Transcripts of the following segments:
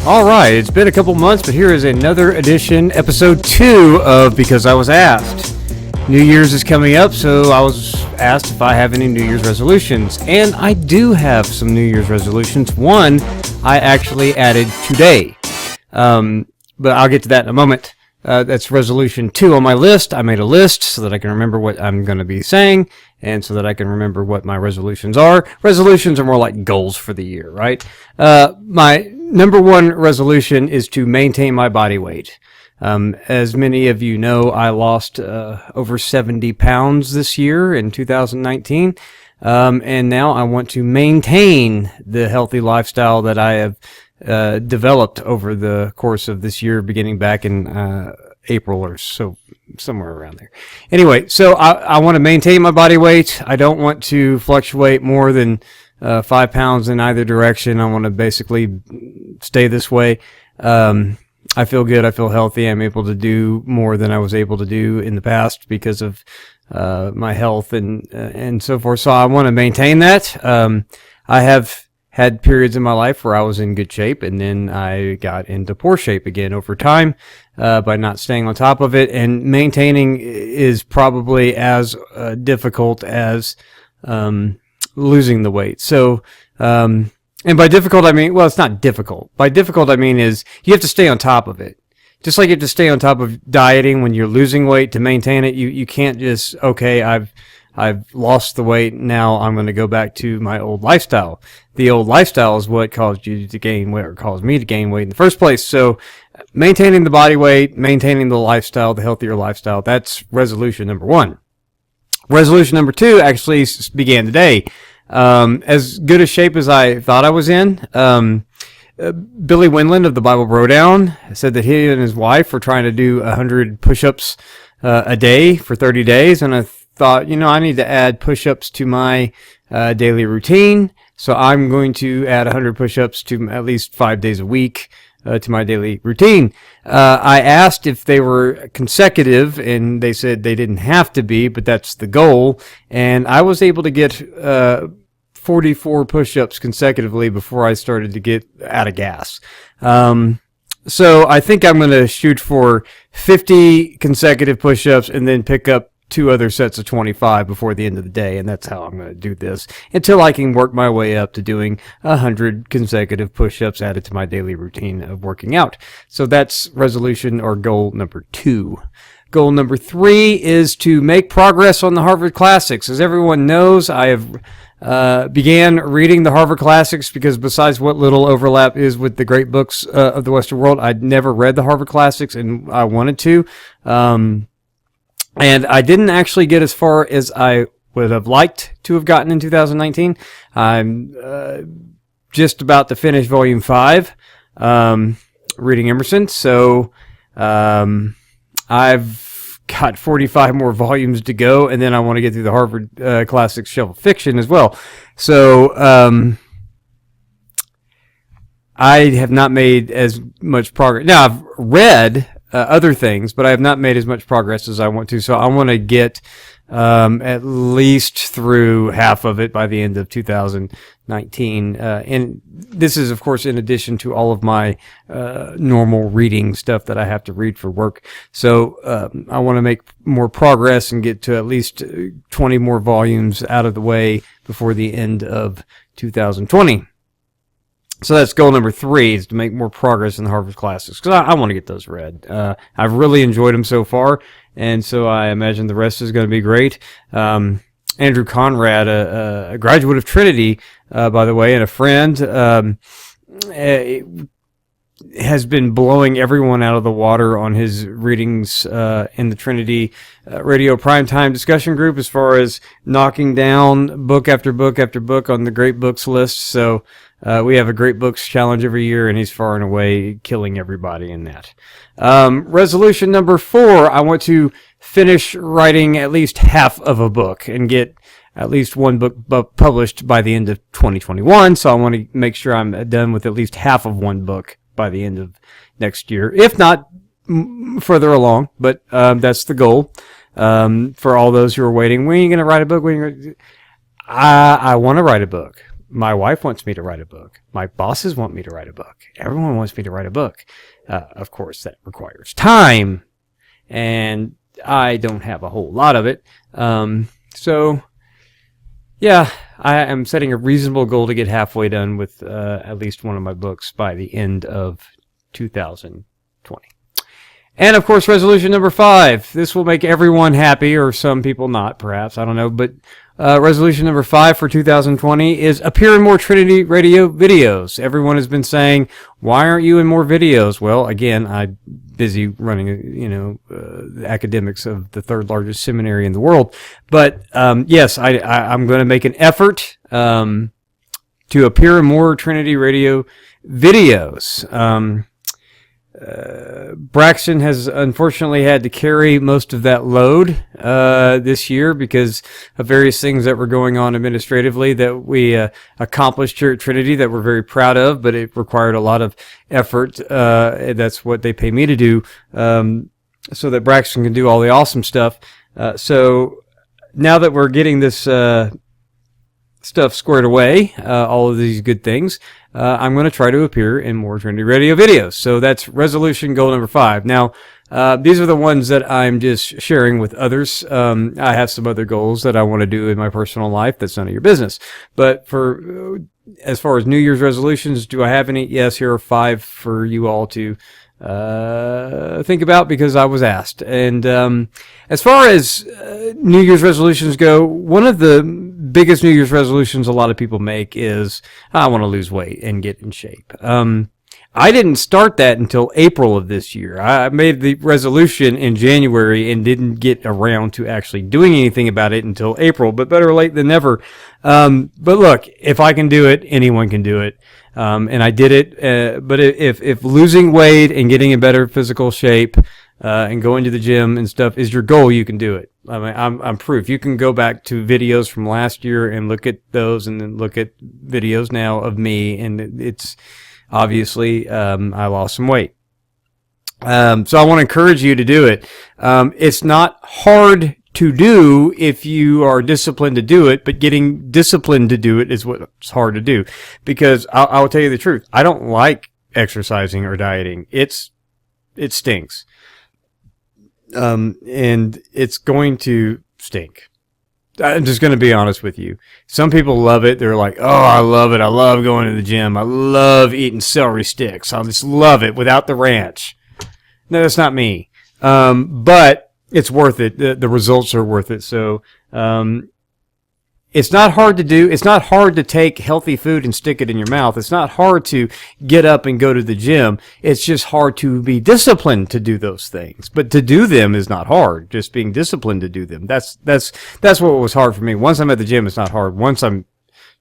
All right, it's been a couple months, but here is another edition, episode 2 of Because I Was Asked. New Year's is coming up, so I was asked if I have any New Year's resolutions, and I do have some New Year's resolutions. One I actually added today, but I'll get to that in a moment. That's resolution 2 on my list. I made a list so that I can remember what I'm going to be saying, and so that I can remember what my resolutions are. Resolutions are more like goals for the year, right? My number one resolution is to maintain my body weight. As many of you know, I lost over 70 pounds this year in 2019, and now I want to maintain the healthy lifestyle that I have developed over the course of this year, beginning back in April or so, somewhere around there. Anyway, so I want to maintain my body weight. I don't want to fluctuate more than 5 pounds in either direction. I want to basically stay this way. I feel good. I feel healthy. I'm able to do more than I was able to do in the past because of my health and so forth. So I want to maintain that. I have had periods in my life where I was in good shape, and then I got into poor shape again over time by not staying on top of it. And maintaining is probably as difficult as losing the weight. So, and by difficult, I mean, well, it's not difficult. By difficult, I mean is you have to stay on top of it. Just like you have to stay on top of dieting when you're losing weight to maintain it. You can't just, okay, I've lost the weight. Now I'm going to go back to my old lifestyle. The old lifestyle is what caused you to gain weight, or caused me to gain weight in the first place. So maintaining the body weight, maintaining the lifestyle, the healthier lifestyle, that's resolution number 1. Resolution number 2 actually began today. As good a shape as I thought I was in. Billy Winland of the Bible Bro-Down said that he and his wife were trying to do 100 push-ups a day for 30 days, and I thought, I need to add push-ups to my daily routine, so I'm going to add 100 push-ups to at least 5 days a week to my daily routine. I asked if they were consecutive, and they said they didn't have to be, but that's the goal, and I was able to get 44 push-ups consecutively before I started to get out of gas. So I think I'm going to shoot for 50 consecutive push-ups and then pick up 2 other sets of 25 before the end of the day, and that's how I'm going to do this until I can work my way up to doing 100 consecutive push-ups added to my daily routine of working out. So that's resolution or goal number 2. Goal number 3 is to make progress on the Harvard Classics. As everyone knows, I have began reading the Harvard Classics because besides what little overlap is with the great books of the Western world, I'd never read the Harvard Classics, and I wanted to. And I didn't actually get as far as I would have liked to have gotten in 2019. I'm just about to finish Volume 5, reading Emerson. So I've got 45 more volumes to go, and then I want to get through the Harvard Classics shelf of fiction as well. So I have not made as much progress. Now, I've read other things, but I have not made as much progress as I want to. So I want to get at least through half of it by the end of 2019. And this is, of course, in addition to all of my normal reading stuff that I have to read for work. So I want to make more progress and get to at least 20 more volumes out of the way before the end of 2020. So that's goal number 3, is to make more progress in the Harvard Classics, because I want to get those read. I've really enjoyed them so far, and so I imagine the rest is going to be great. Andrew Conrad, a graduate of Trinity, by the way, and a friend, has been blowing everyone out of the water on his readings in the Trinity radio primetime discussion group as far as knocking down book after book after book on the great books list. So we have a great books challenge every year, and he's far and away killing everybody in that. Resolution number 4, I want to finish writing at least half of a book and get at least one book published by the end of 2021. So I want to make sure I'm done with at least half of one book by the end of next year, if not further along, but that's the goal. For all those who are waiting, when are you going to write a book? I want to write a book. My wife wants me to write a book. My bosses want me to write a book. Everyone wants me to write a book. Of course, that requires time, and I don't have a whole lot of it. So, yeah, I am setting a reasonable goal to get halfway done with at least one of my books by the end of 2020. And, of course, resolution number 5. This will make everyone happy, or some people not, perhaps. I don't know. But resolution number 5 for 2020 is appear in more Trinity radio videos. Everyone has been saying, why aren't you in more videos? Well, again, I'm busy running, the academics of the third largest seminary in the world. But, yes, I'm going to make an effort to appear in more Trinity radio videos. Braxton has unfortunately had to carry most of that load this year because of various things that were going on administratively that we accomplished here at Trinity that we're very proud of, but it required a lot of effort. That's what they pay me to do, so that Braxton can do all the awesome stuff. So now that we're getting this stuff squared away, all of these good things, I'm going to try to appear in more Trinity Radio videos. So that's resolution goal number 5. Now, these are the ones that I'm just sharing with others. I have some other goals that I want to do in my personal life. That's none of your business. But as far as New Year's resolutions, do I have any? Yes, here are 5 for you all to think about because I was asked. And as far as New Year's resolutions go, one of the biggest New Year's resolutions a lot of people make is, I want to lose weight and get in shape. I didn't start that until April of this year. I made the resolution in January and didn't get around to actually doing anything about it until April, but better late than never. But look, if I can do it, anyone can do it. And I did it. But if losing weight and getting in better physical shape, and going to the gym and stuff is your goal, you can do it. I mean, I'm proof. You can go back to videos from last year and look at those and then look at videos now of me. And it's obviously, I lost some weight. So I want to encourage you to do it. It's not hard to do if you are disciplined to do it, but getting disciplined to do it is what's hard to do. Because I'll tell you the truth. I don't like exercising or dieting. It stinks. And it's going to stink. I'm just going to be honest with you. Some people love it. They're like, oh, I love it. I love going to the gym. I love eating celery sticks. I just love it without the ranch. No, that's not me. But it's worth it. The results are worth it. So, it's not hard to do. It's not hard to take healthy food and stick it in your mouth. It's not hard to get up and go to the gym. It's just hard to be disciplined to do those things. But to do them is not hard. Just being disciplined to do them. That's what was hard for me. Once I'm at the gym, it's not hard. Once I'm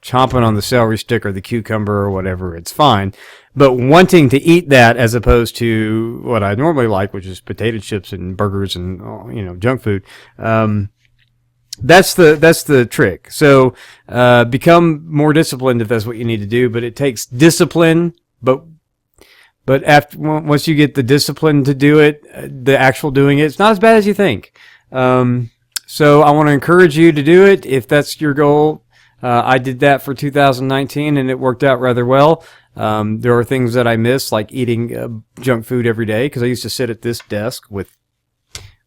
chomping on the celery stick or the cucumber or whatever, it's fine. But wanting to eat that as opposed to what I normally like, which is potato chips and burgers and, junk food, that's the trick. So, become more disciplined if that's what you need to do, but it takes discipline, but once you get the discipline to do it, the actual doing it's not as bad as you think. So I want to encourage you to do it if that's your goal. I did that for 2019 and it worked out rather well. There are things that I miss, like eating junk food every day, because I used to sit at this desk with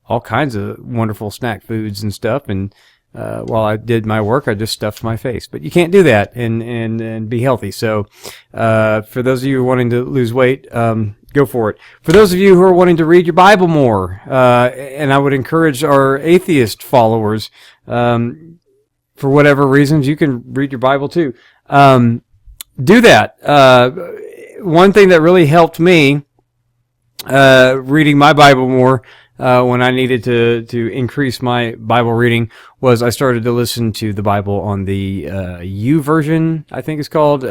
all kinds of wonderful snack foods and stuff. And while I did my work, I just stuffed my face. But you can't do that and be healthy. So for those of you wanting to lose weight, go for it. For those of you who are wanting to read your Bible more, and I would encourage our atheist followers, for whatever reasons, you can read your Bible too. Do that. One thing that really helped me reading my Bible more, when I needed to increase my Bible reading, was I started to listen to the Bible on the U version, I think it's called,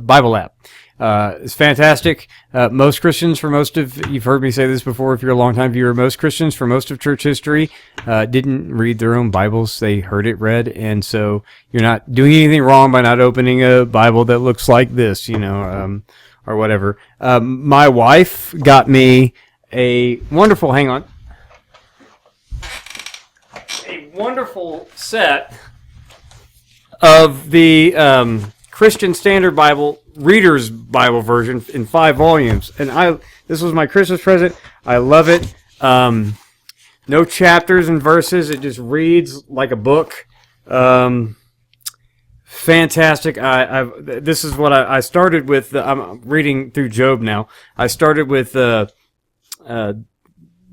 Bible app. It's fantastic. Most Christians, you've heard me say this before if you're a long-time viewer, most Christians for most of church history didn't read their own Bibles. They heard it read, and so you're not doing anything wrong by not opening a Bible that looks like this, or whatever. My wife got me a wonderful wonderful set of the Christian Standard Bible, Reader's Bible version in 5 volumes. And this was my Christmas present. I love it. No chapters and verses. It just reads like a book. Fantastic. This is what I started with. I'm reading through Job now. I started with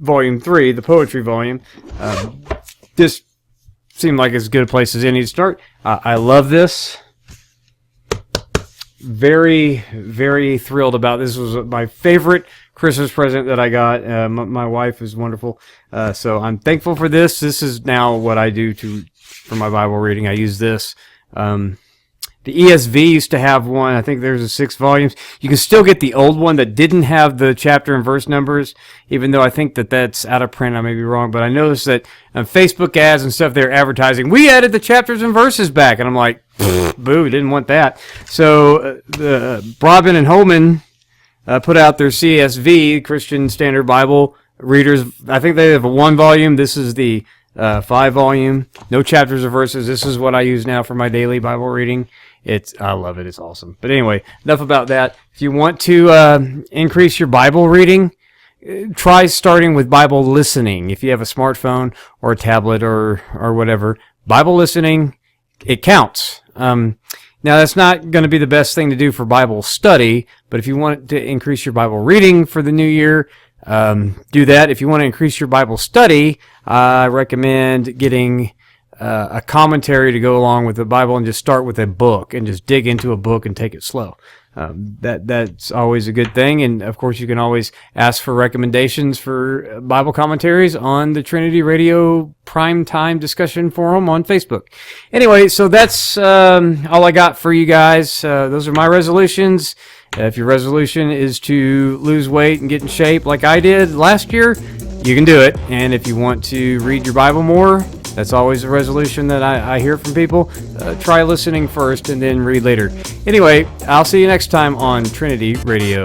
volume 3, the poetry volume. This seemed like as good a place as any to start. I love this. Very, very thrilled about this. Was my favorite Christmas present that I got. My wife is wonderful. So I'm thankful for this. This is now what I do for my Bible reading. I use this. The ESV used to have one. I think there's 6 volumes. You can still get the old one that didn't have the chapter and verse numbers, even though I think that's out of print. I may be wrong, but I noticed that on Facebook ads and stuff, they're advertising, we added the chapters and verses back. And I'm like, boo, didn't want that. So the Broadbent and Holman put out their CSV, Christian Standard Bible Readers. I think they have a 1 volume. This is the 5 volume, no chapters or verses. This is what I use now for my daily Bible reading. I love it. It's awesome. But anyway, enough about that. If you want to increase your Bible reading, try starting with Bible listening. If you have a smartphone or a tablet or whatever, Bible listening, it counts. Now, that's not going to be the best thing to do for Bible study, but if you want to increase your Bible reading for the new year, do that. If you want to increase your Bible study, I recommend getting a commentary to go along with the Bible and just start with a book and just dig into a book and take it slow. That's always a good thing. And of course, you can always ask for recommendations for Bible commentaries on the Trinity Radio Primetime Discussion Forum on Facebook. Anyway, so that's all I got for you guys. Those are my resolutions. If your resolution is to lose weight and get in shape like I did last year, you can do it. And if you want to read your Bible more, that's always a resolution that I hear from people. Try listening first and then read later. Anyway, I'll see you next time on Trinity Radio.